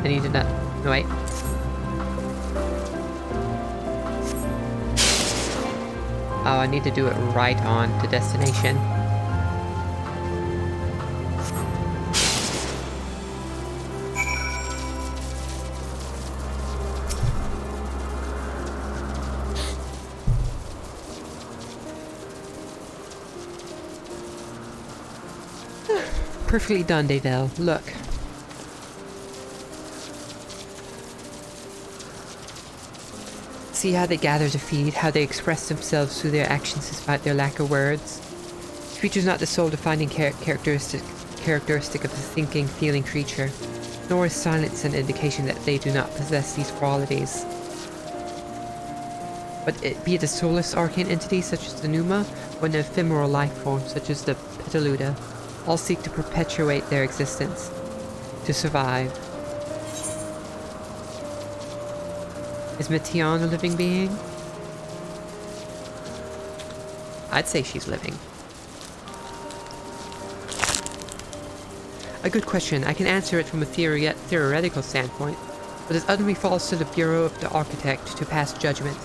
I need to know. No, wait. Oh, I need to do it right on to destination. Perfectly done, Davel. Look. See how they gather to feed, how they express themselves through their actions despite their lack of words. Speech is not the soul-defining characteristic of a thinking, feeling creature, nor is silence an indication that they do not possess these qualities. But be it a soulless arcane entity such as the Numa, or an ephemeral life form such as the Petaluda, all seek to perpetuate their existence, to survive. Is Meteon a living being? I'd say she's living. A good question. I can answer it from a theoretical standpoint, but it utterly falls to the Bureau of the Architect to pass judgment.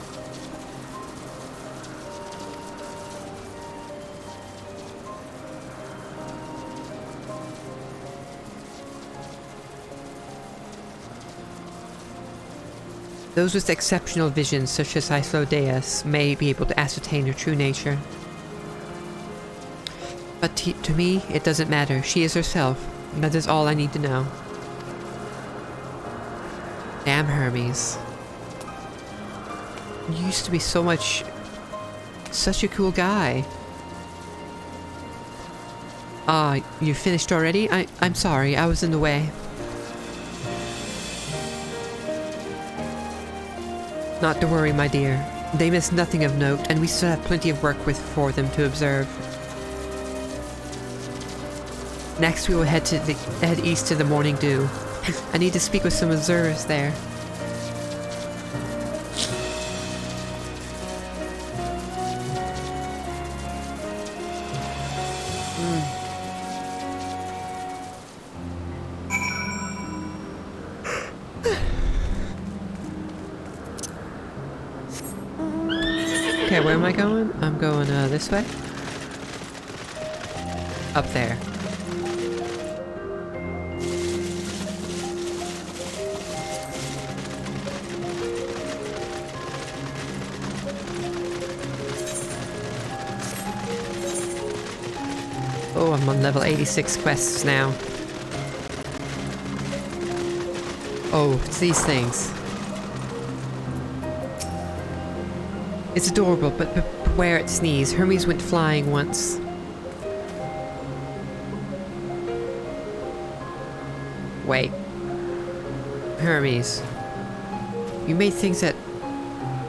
Those with exceptional visions, such as Islodeus, may be able to ascertain her true nature. But to me, it doesn't matter. She is herself, and that is all I need to know. Damn Hermes. You used to be such a cool guy. You finished already? I'm sorry, I was in the way. Not to worry, my dear. They missed nothing of note, and we still have plenty of work for them to observe. Next, we will head east to the Morning Dew. I need to speak with some observers there. Okay, where am I going? I'm going this way. Up there. Oh, I'm on level 86 quests now. Oh, it's these things. It's adorable, but beware it sneeze. Hermes went flying once. Wait. Hermes. You made things that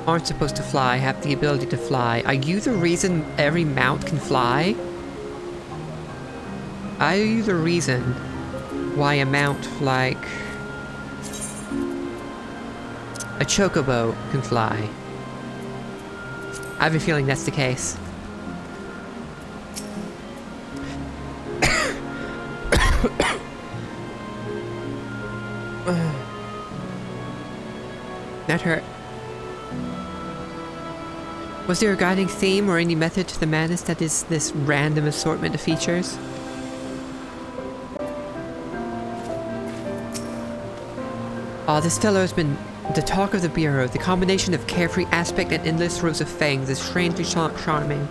aren't supposed to fly have the ability to fly. Are you the reason every mount can fly? Are you the reason why a mount like a chocobo can fly? I have a feeling that's the case. That hurt. Was there a guiding theme or any method to the madness that is this random assortment of features? This fellow has been the talk of the Bureau. The combination of carefree aspect and endless rows of fangs is strangely charming.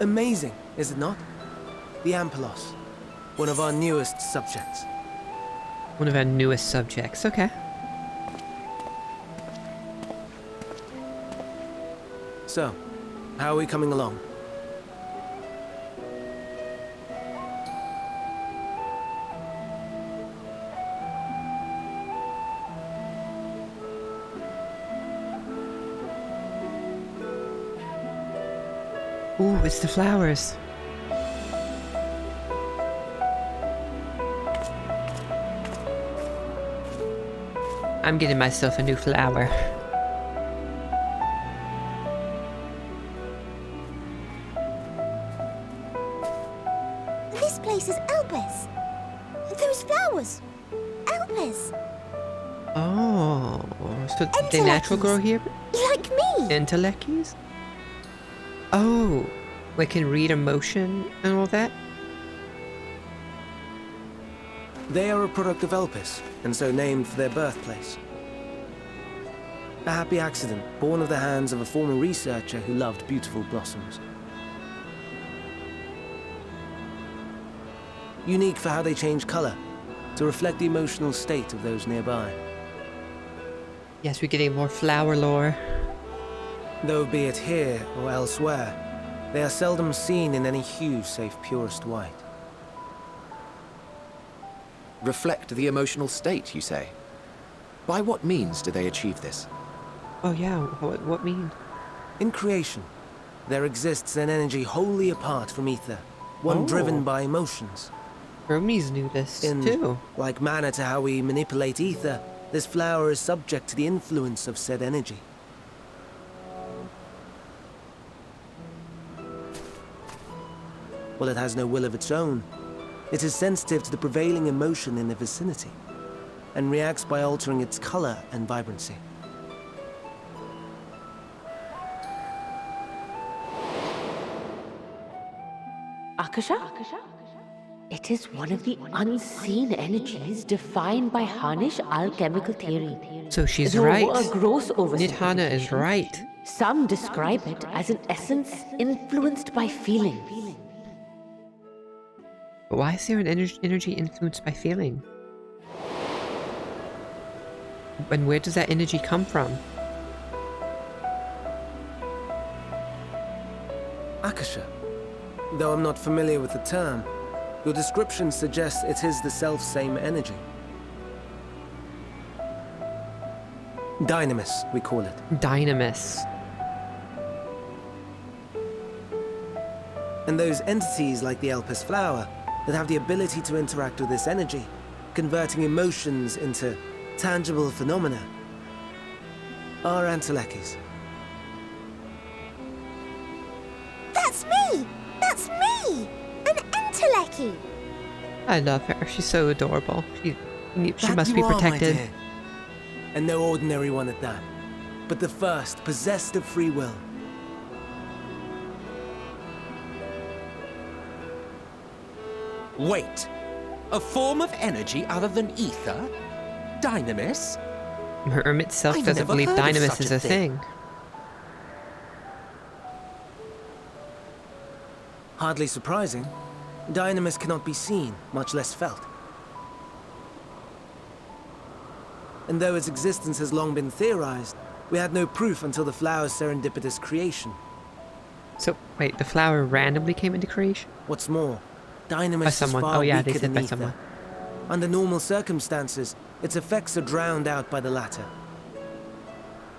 Amazing, is it not? The Ampelos, one of our newest subjects. One of our newest subjects, okay. So, how are we coming along? Ooh, it's the flowers. I'm getting myself a new flower. This place is Elpis. Those flowers. Elpis. Oh, so they natural grow here? Like me. Enteleckies? Oh, we can read emotion and all that? They are a product of Elpis, and so named for their birthplace. A happy accident, born of the hands of a former researcher who loved beautiful blossoms. Unique for how they change color, to reflect the emotional state of those nearby. Yes, we're getting more flower lore. Though be it here or elsewhere, they are seldom seen in any hue save purest white. Reflect the emotional state, you say? By what means do they achieve this? Oh yeah, what mean? In creation, there exists an energy wholly apart from ether, one driven by emotions. Hermes knew this too. Like manner to how we manipulate ether, this flower is subject to the influence of said energy. Well, it has no will of its own. It is sensitive to the prevailing emotion in the vicinity, and reacts by altering its color and vibrancy. Akasha? It is one of the unseen energies defined by Harnish alchemical theory. So she's Though right. a gross Nidhana is oversimplification, right. some describe it as an essence influenced by feeling. But why is there an energy influenced by feeling? And where does that energy come from? Akasha. Though I'm not familiar with the term, your description suggests it is the self-same energy. Dynamis, we call it. Dynamis. And those entities like the Elpis flower that have the ability to interact with this energy, converting emotions into tangible phenomena, are Antelekis. That's me. That's me. An Entelecki. I love her. She's so adorable. She That must you be are, my protected. dear. And no ordinary one at that, but the first possessed of free will. Wait. A form of energy other than ether? Dynamis? Herm itself I've doesn't never believe heard of Dynamis such is a a thing. thing. Hardly surprising. Dynamis cannot be seen, much less felt. And though its existence has long been theorized, we had no proof until the flower's serendipitous creation. So, wait, the flower randomly came into creation? What's more, Dynamis By is someone. far Oh yeah, they weaker said than by ether. someone. Under normal circumstances, its effects are drowned out by the latter.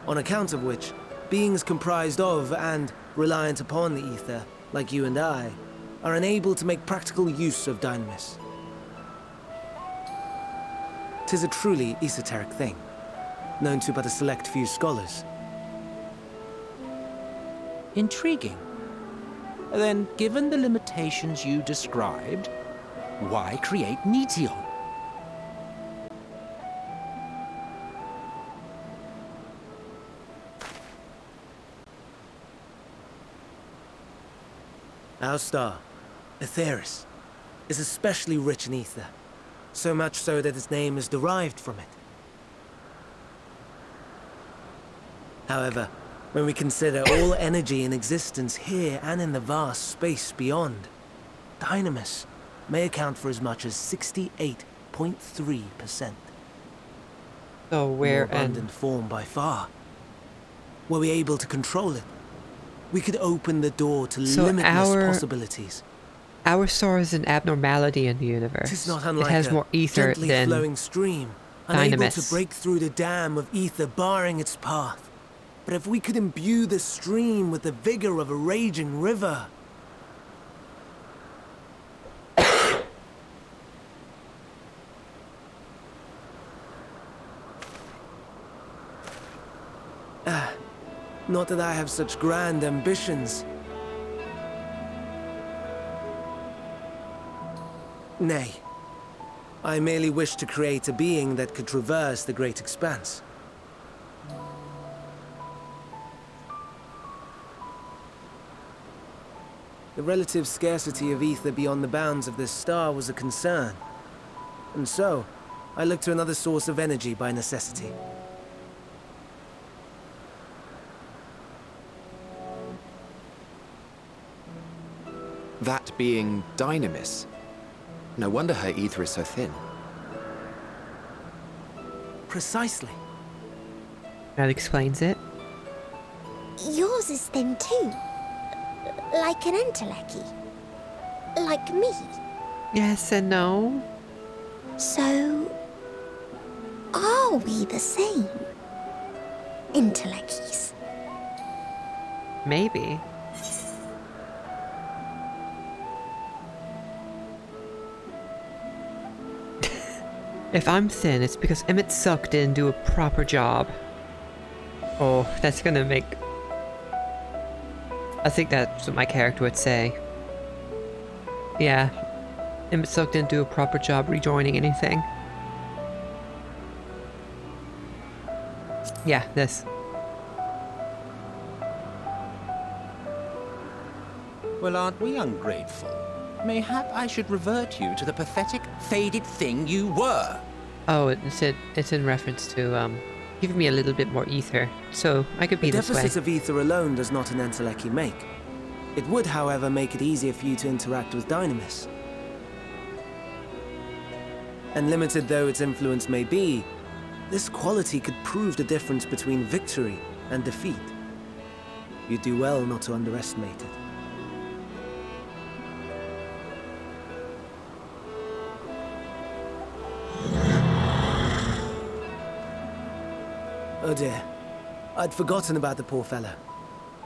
On account of which, beings comprised of and reliant upon the ether, like you and I, are unable to make practical use of Dynamis. 'Tis a truly esoteric thing, known to but a select few scholars. Intriguing. Then, given the limitations you described, why create Meteon? Our star, Aetheris, is especially rich in ether, so much so that its name is derived from it. However, when we consider all energy in existence here and in the vast space beyond, Dynamis may account for as much as 68.3%. So where More abundant and form by far. Were we able to control it, we could open the door to So limitless our- possibilities. our star is an abnormality in the universe. It is not It unlike has a more ether gently than flowing stream, unable to Dynamis. break through the dam of ether barring its path. But if we could imbue the stream with the vigor of a raging river, Not that I have such grand ambitions. Nay. I merely wish to create a being that could traverse the great expanse. The relative scarcity of ether beyond the bounds of this star was a concern. And so, I looked to another source of energy by necessity. That being Dynamis. No wonder her ether is so thin. Precisely. That explains it. Yours is thin too. Like an entelechy. Like me. Yes and no. So, are we the same? Entelecchies. Maybe. If I'm thin, it's because Emmett Suck didn't do a proper job. Oh, that's gonna make... I think that's what my character would say. Yeah. Emmett Suck didn't do a proper job rejoining anything. Yeah, this. Well, aren't we ungrateful? Mayhap I should revert you to the pathetic, faded thing you were. Oh, it's in reference to, giving me a little bit more ether, so I could be The this way. deficit of ether alone does not an entelechy make. It would, however, make it easier for you to interact with Dynamis. And limited though its influence may be, this quality could prove the difference between victory and defeat. You'd do well not to underestimate it. Oh dear. I'd forgotten about the poor fellow.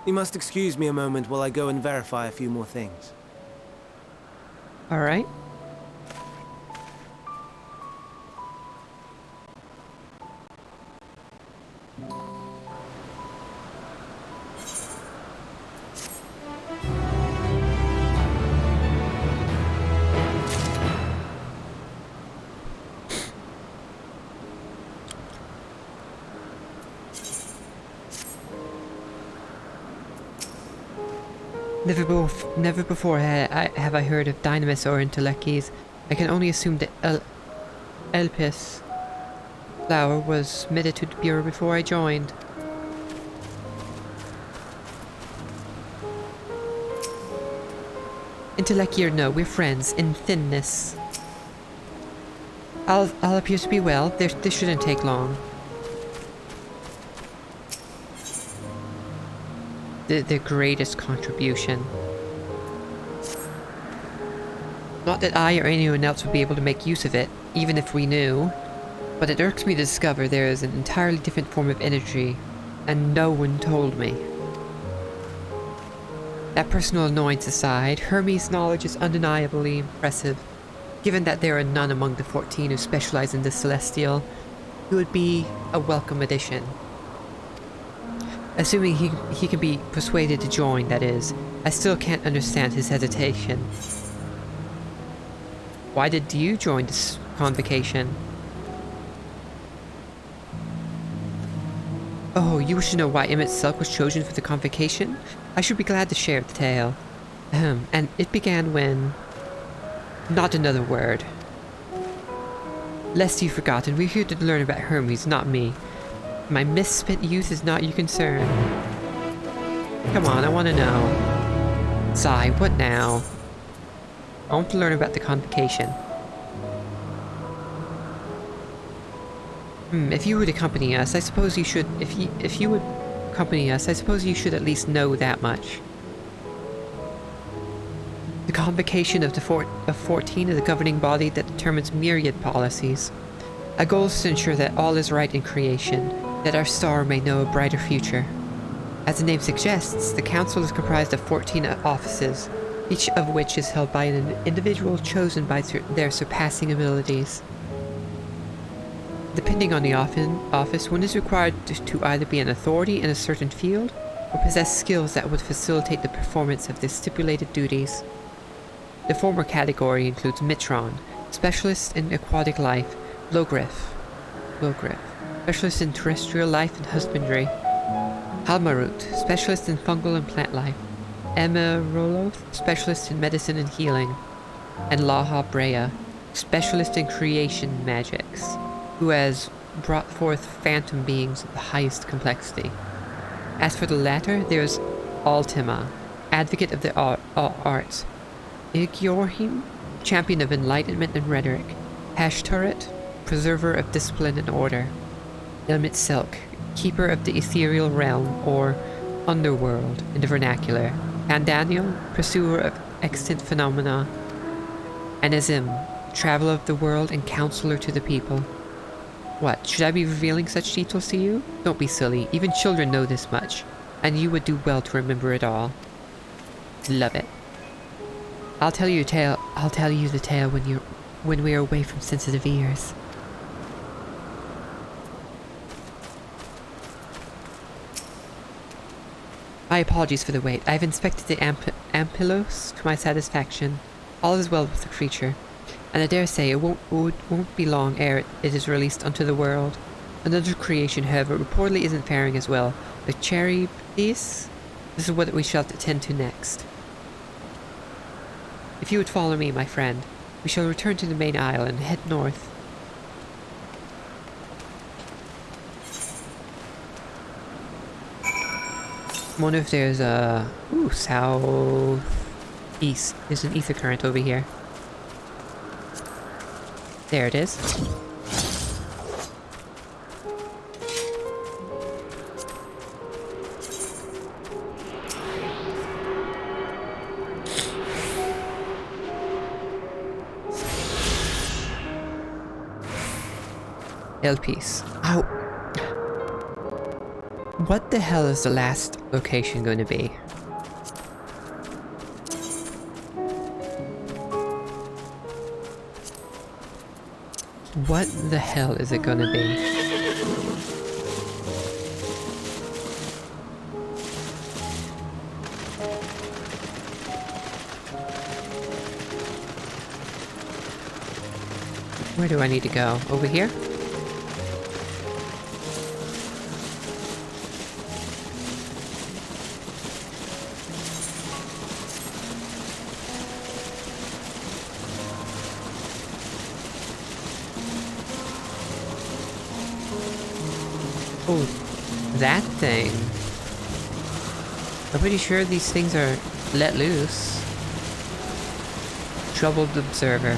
You must excuse me a moment while I go and verify a few more things. Alright. Never before have I heard of Dynamis or Entelecchies. I can only assume that Elpis flower was submitted to the Bureau before I joined. Entelecchi or no, we're friends in thinness. I'll appear to be well. This shouldn't take long. The greatest contribution. Not that I or anyone else would be able to make use of it, even if we knew, but it irks me to discover there is an entirely different form of energy, and no one told me. That personal annoyance aside, Hermes' knowledge is undeniably impressive. Given that there are none among the 14 who specialize in the Celestial, he would be a welcome addition. Assuming he can be persuaded to join, that is. I still can't understand his hesitation. Why did you join this convocation? Oh, you wish to know why Emmett Silk was chosen for the convocation? I should be glad to share the tale. And it began when... Not another word. Lest you've forgotten, we're here to learn about Hermes, not me. My misspent youth is not your concern. Come on, I want to know. Sigh, what now? I want to learn about the convocation. If you would accompany us, I suppose you should... If you would accompany us, I suppose you should at least know that much. The convocation of 14 is a governing body that determines myriad policies. Our goal is to ensure that all is right in creation, that our star may know a brighter future. As the name suggests, the council is comprised of 14 offices, each of which is held by an individual chosen by their surpassing abilities. Depending on the office, one is required to either be an authority in a certain field, or possess skills that would facilitate the performance of the stipulated duties. The former category includes Mitron, specialist in aquatic life, Logriff, specialist in terrestrial life and husbandry, Halmarut, specialist in fungal and plant life, Emeroloth, specialist in medicine and healing, and Laha Brea, specialist in creation magics, who has brought forth phantom beings of the highest complexity. As for the latter, there's Altima, advocate of the arts, Igyorhim, champion of enlightenment and rhetoric, Hashturret, preserver of discipline and order, Ilmit Silk, keeper of the ethereal realm or underworld in the vernacular, Pandaniel, pursuer of extant phenomena, and Azim, traveler of the world and counselor to the people. What, should I be revealing such details to you? Don't be silly, even children know this much, and you would do well to remember it all. Love it. I'll tell you the tale when we are away from sensitive ears. My apologies for the wait. I've inspected the Ampilos to my satisfaction. All is well with the creature, and I dare say it won't be long ere it is released unto the world. Another creation, however, reportedly isn't faring as well. The cherry piece? This is what we shall attend to next. If you would follow me, my friend, we shall return to the main isle and head north. I wonder if there's a... Ooh, southeast. There's an ether current over here. There it is. Piece. Ow. What the hell is the last location going to be? What the hell is it going to be? Where do I need to go? Over here? Oh, that thing. I'm pretty sure these things are let loose. Troubled observer.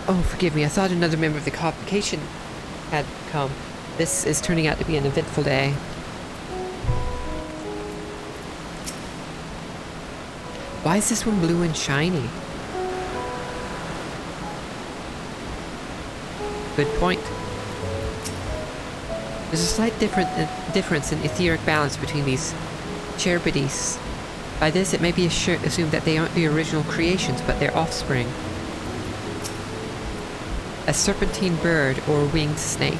Oh, forgive me. I thought another member of the convocation had come. This is turning out to be an eventful day. Why is this one blue and shiny? Good point. There's a slight difference in etheric balance between these cherubides. By this, it may be assumed that they aren't the original creations, but their offspring. A serpentine bird or a winged snake.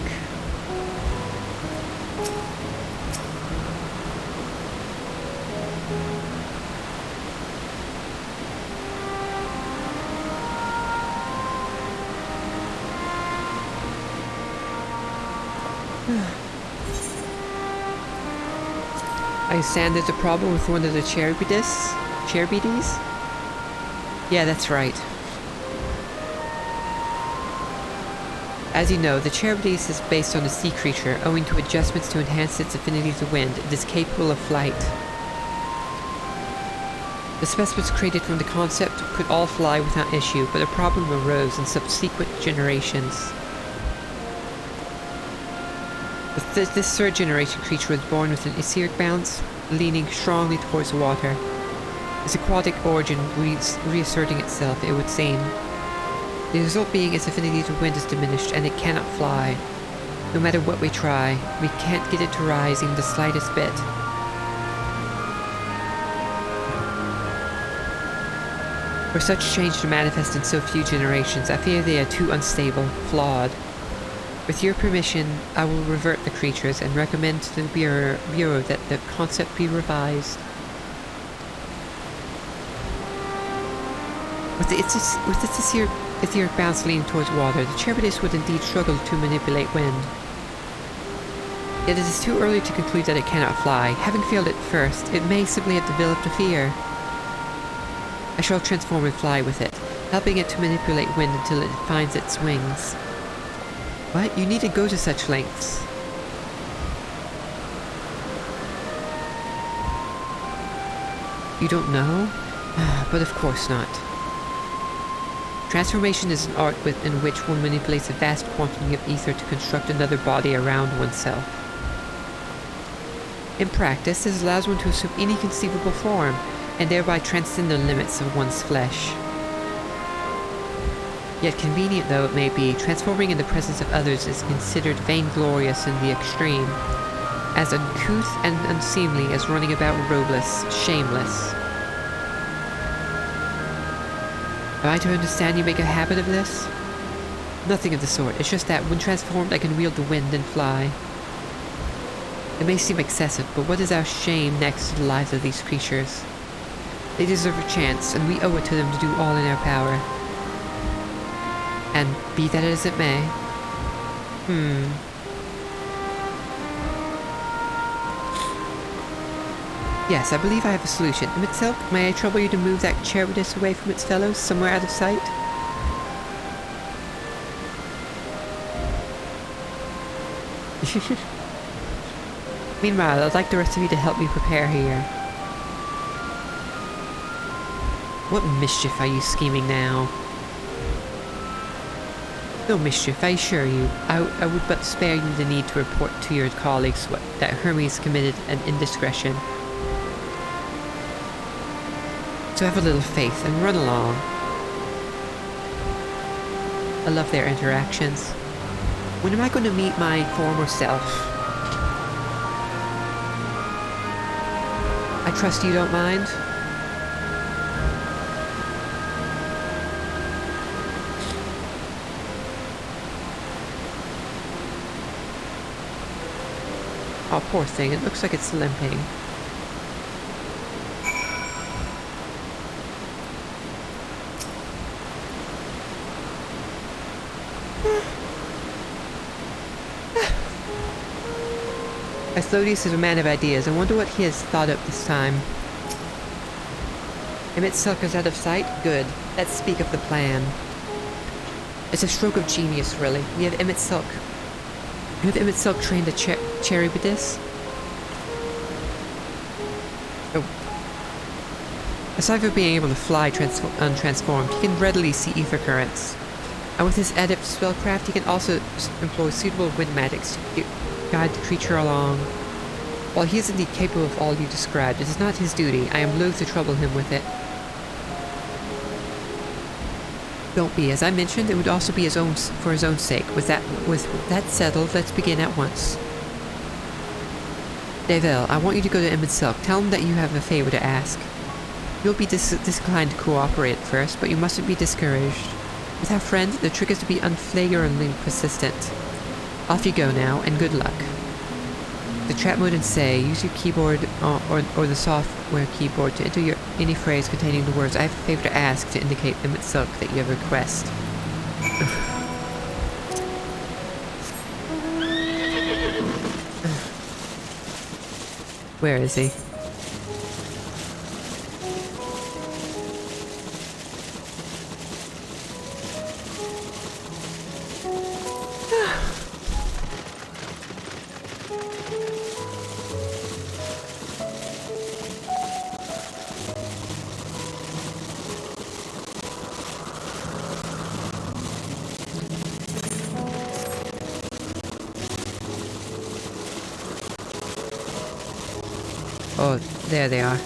I understand there's a problem with one of the cherubides? Cherubides? Yeah, that's right. As you know, the cherubides is based on a sea creature. Owing to adjustments to enhance its affinity to wind, it is capable of flight. The specimens created from the concept could all fly without issue, but a problem arose in subsequent generations. This third generation creature was born with an etheric balance, leaning strongly towards the water. Its aquatic origin reasserting itself, it would seem. The result being its affinity to wind is diminished, and it cannot fly. No matter what we try, we can't get it to rise even the slightest bit. For such change to manifest in so few generations, I fear they are too unstable, flawed. With your permission, I will revert the creatures and recommend to the Bureau that the concept be revised. With its etheric bounce leaning towards water, the Cherubidiss would indeed struggle to manipulate wind. Yet it is too early to conclude that it cannot fly. Having failed at first, it may simply have developed a fear. I shall transform and fly with it, helping it to manipulate wind until it finds its wings. What? You need to go to such lengths. You don't know? But of course not. Transformation is an art in which one manipulates a vast quantity of ether to construct another body around oneself. In practice, this allows one to assume any conceivable form, and thereby transcend the limits of one's flesh. Yet convenient though it may be, transforming in the presence of others is considered vainglorious in the extreme, as uncouth and unseemly as running about robeless, shameless. Am I to understand you make a habit of this? Nothing of the sort. It's just that, when transformed, I can wield the wind and fly. It may seem excessive, but what is our shame next to the lives of these creatures? They deserve a chance, and we owe it to them to do all in our power. And be that as it may. Yes, I believe I have a solution. Mitsilk, may I trouble you to move that Cherubidiss away from its fellows, somewhere out of sight? Meanwhile, I'd like the rest of you to help me prepare here. What mischief are you scheming now? No mischief, I assure you. I would but spare you the need to report to your colleagues that Hermes committed an indiscretion. So have a little faith and run along. I love their interactions. When am I going to meet my former self? I trust you don't mind? Oh, poor thing. It looks like it's limping. Asclepius is a man of ideas. I wonder what he has thought up this time. Emitsilk is out of sight? Good. Let's speak of the plan. It's a stroke of genius, really. We have Emitsilk. You have Emitsilk trained a Cherubidiss? Oh. Aside from being able to fly untransformed, he can readily see ether currents. And with his adept spellcraft, he can also employ suitable wind magics to guide the creature along. While he is indeed capable of all you described, it is not his duty. I am loath to trouble him with it. Don't be. As I mentioned, it would also be for his own sake. With that settled, let's begin at once. Devel, I want you to go to Emitsilk. Tell him that you have a favor to ask. You'll be disinclined to cooperate at first, but you mustn't be discouraged. With our friend, the trick is to be unflagrantly persistent. Off you go now, and good luck. The chat mode and say, use your keyboard or the software keyboard to enter any phrase containing the words "I have a favor to ask" to indicate Emitsilk that you have a request. Where is he? Oh, there they are.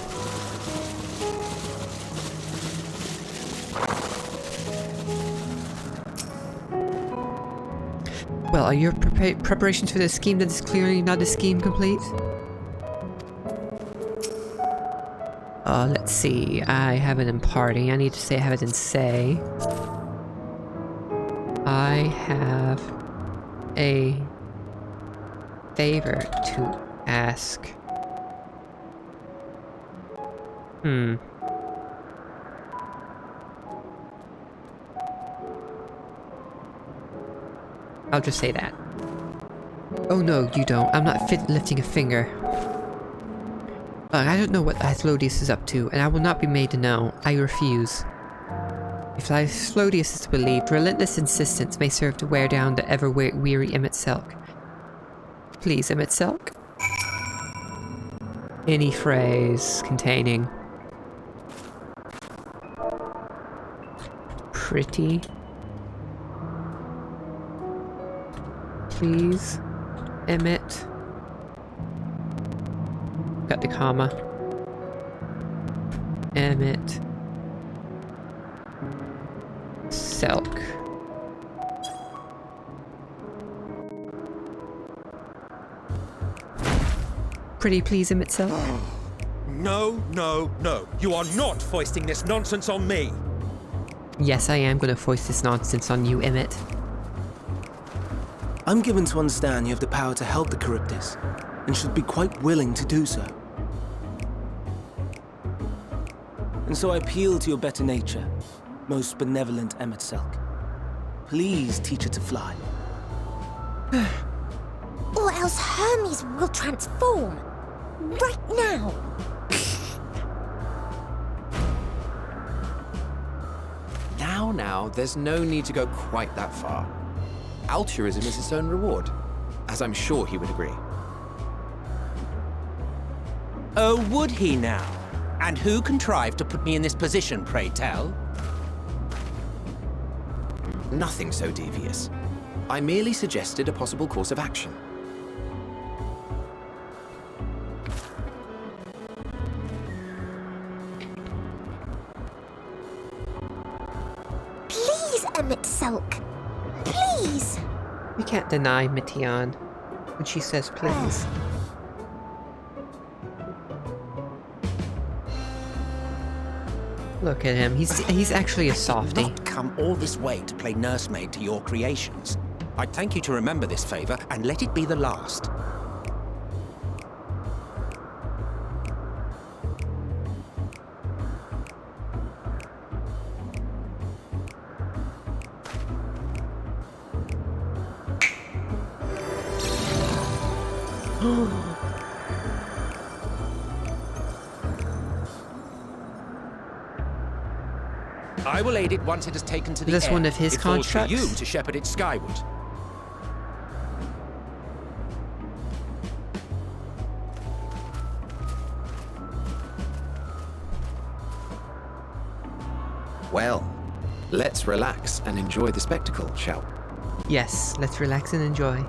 Well, are your preparations for this scheme that is clearly not a scheme complete? Let's see. I have it in party. I need to say I have it in say. I have a favor to ask. I'll just say that. Oh no, you don't. I'm not lifting a finger. I don't know what Athlodius is up to, and I will not be made to know. I refuse. If Athlodius is believed, relentless insistence may serve to wear down the ever-weary Emmett Selk. Please, Emmett Selk. Any phrase containing pretty. Please, Emmett. Got the comma. Emmett Selk. Pretty please, Emmett Selk. No, no, no. You are not foisting this nonsense on me. Yes, I am going to foist this nonsense on you, Emmett. I'm given to understand you have the power to help the Charybdis, and should be quite willing to do so. And so I appeal to your better nature, most benevolent Emmett Selk. Please teach her to fly. Or else Hermes will transform. Right now. Now, there's no need to go quite that far. Altruism is its own reward, as I'm sure he would agree. Oh, would he now? And who contrived to put me in this position, pray tell? Nothing so devious. I merely suggested a possible course of action. Please, Emmett Selk. Please. We can't deny Mityan when she says please. Look at him. He's actually a softie. Not come all this way to play nursemaid to your creations. I'd thank you to remember this favor and let it be the last. I will aid it once it has taken to the Is this air. one of his It falls to constructs? you to shepherd it skyward. Well, let's relax and enjoy the spectacle, shall we? Yes, let's relax and enjoy.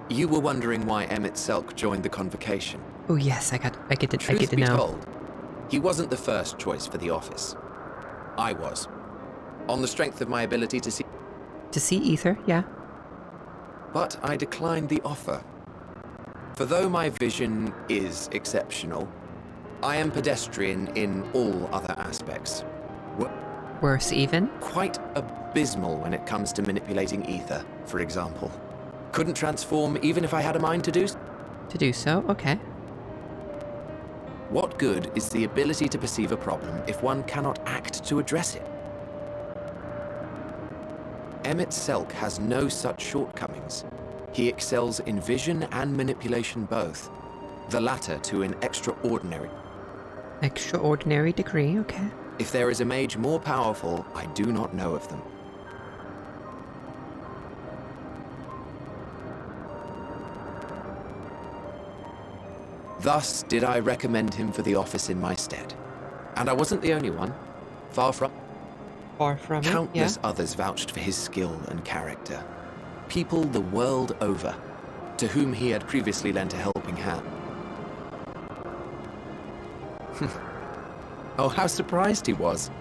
You were wondering why Emmett Selk joined the convocation. Oh yes, I get to Truth be know. told, he wasn't the first choice for the office. I was. On the strength of my ability to see. To see Ether, yeah. But I declined the offer. For though my vision is exceptional, I am pedestrian in all other aspects. Worse even. Quite abysmal when it comes to manipulating ether, for example. Couldn't transform even if I had a mind to do so. To do so, okay. What good is the ability to perceive a problem if one cannot act to address it? Emmett Selk has no such shortcomings. He excels in vision and manipulation both, the latter to an extraordinary. Extraordinary degree, okay. If there is a mage more powerful, I do not know of them. Thus did I recommend him for the office in my stead. And I wasn't the only one. Far from it, yeah. countless others vouched for his skill and character. People the world over, to whom he had previously lent a helping hand. Oh, how surprised he was.